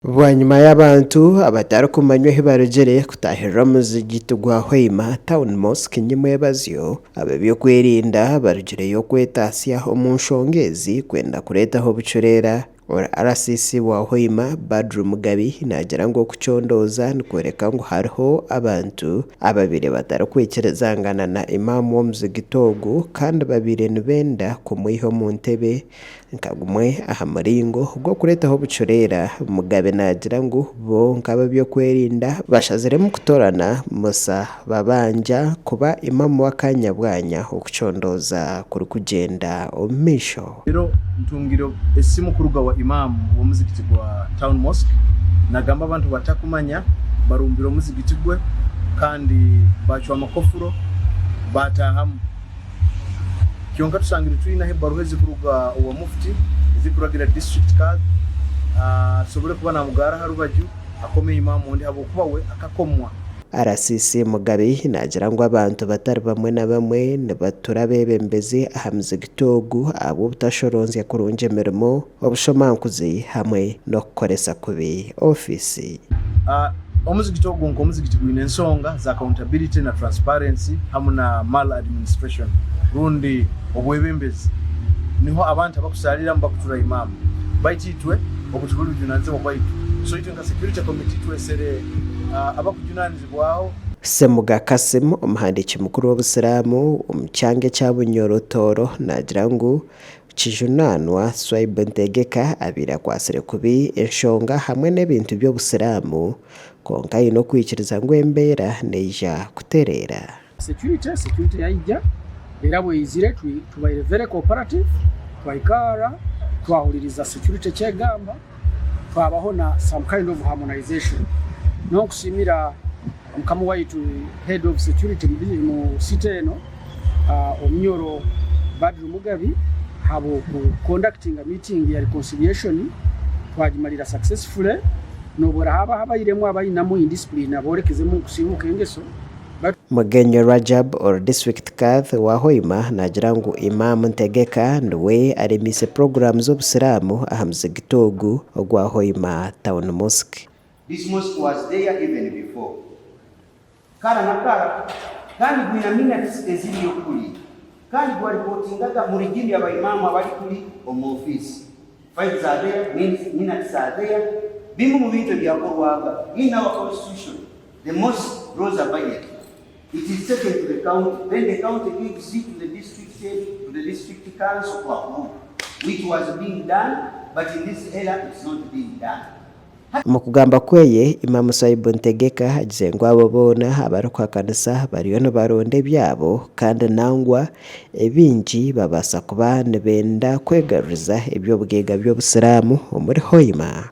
Bwanyuma y'abantu abatari kumanywa barugere kutahirira muzigiti gwa Hoima Town Mosque nyimwebazyo ababyokwirinda barugireyo kwetasya omu nshongezi kwenda kuretaho obuchorera RCC wa Hoima Badru Mugabi nagira ngo kuchondoza nikwereka ngo hariho abantu ababiri batari kwekerezangana na imamu w'omuzigiti ogu kandi babiri nibenda kumwiha mu ntebe nkagumwe aha muringo gwo kuretaho obuchorera. Mugabe nagira ngo bo nkaba byokwerinda bashaziremu kutorana musa babanja kuba imamu w'akanya bwanya okuchondoza kuri kugenda omumisho. Ntungiro esimu kuruga wa imamu w'omuzigiti gwa Town Mosque nagamba abantu batakumanya barumbira omuzigiti gwe kandi bachwa amakofuro batahamu kyonka tusangire tuyina hebaruhezi kuruga wa mufti zikuragira district card sobole kuba namugara harubaju akome imamu ndi habo kuba we akakomwa. RCC Mugabe nagira ngo abantu batari bamwe na bamwe nibatura bebembezi aha muzigiti ogu abo butashoronzya kurunja emirimo obushomankuzi hamwe no kukoresa kubi ofisi. Omuzigiti ogu nk'omuzigiti gwine ensonga za accountability na transparency hamwe na maladministration rundi obwebembezi niho abantu abakusalira mbakutura imamu baititwe okutubulu junanzemo baitu so itwe nka security committee twesere abakujunanizibwaho. Semuga Kasim omuhandiki mukuru w'Obusiramu omukyange kya Bunyorotoro nagira ngo kijunanwa Swaibu Ntegeka abira kwasire kubi enshonga hamwe n'ebintu by'Obusiramu konka ino kwikiriza ngo embeera neija kuterera. Security yaija era bweyizire tubaire very cooperative twaikara twahuliriza security kyegamba twabaho na some kind of harmonization no kusimira mkamu waitu head of security mu city eno Omnyoro Badru Mugabi habo conducting a meeting ya reconciliation twagimalira successfully nobora haba iremwa abayinamo indiscipline aborekeze mu kusibuka engeso. Mugenyo Rajab or district kath wa Hoima nagira ngo Imam Ntegeka nwe aremise programs z'Obusiramu aha muzigiti ogu ogwa Hoima Town Mosque. This mosque was there even before. Kara na kara kandi gwinamina ezili okuli kandi gwa reportingaga mu rigindi abayimamu abali kuli omu office. Files are there, minutes are there. Bimu mu bintu byakorwaga in our constitution. The mosque rose a budget. It is taken to the county, then the county gives it to the district state, to the district council to approve, which was being done, but in this era it's not being done. Mu kugamba kweye Imamu Swaibu Ntegeka agize ngo abo bona abari kwa kanisa bariyo no baronde byabo kandi nangwa ebingi babasa kuba nebenda kwegaruriza ebyo bugega by'Obusiramu muri Hoima.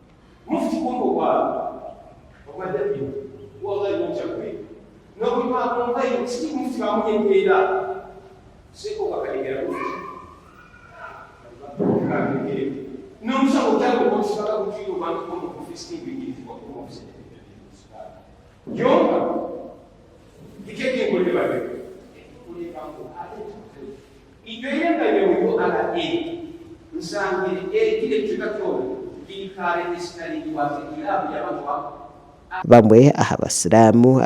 Bamwe aha Abasiramu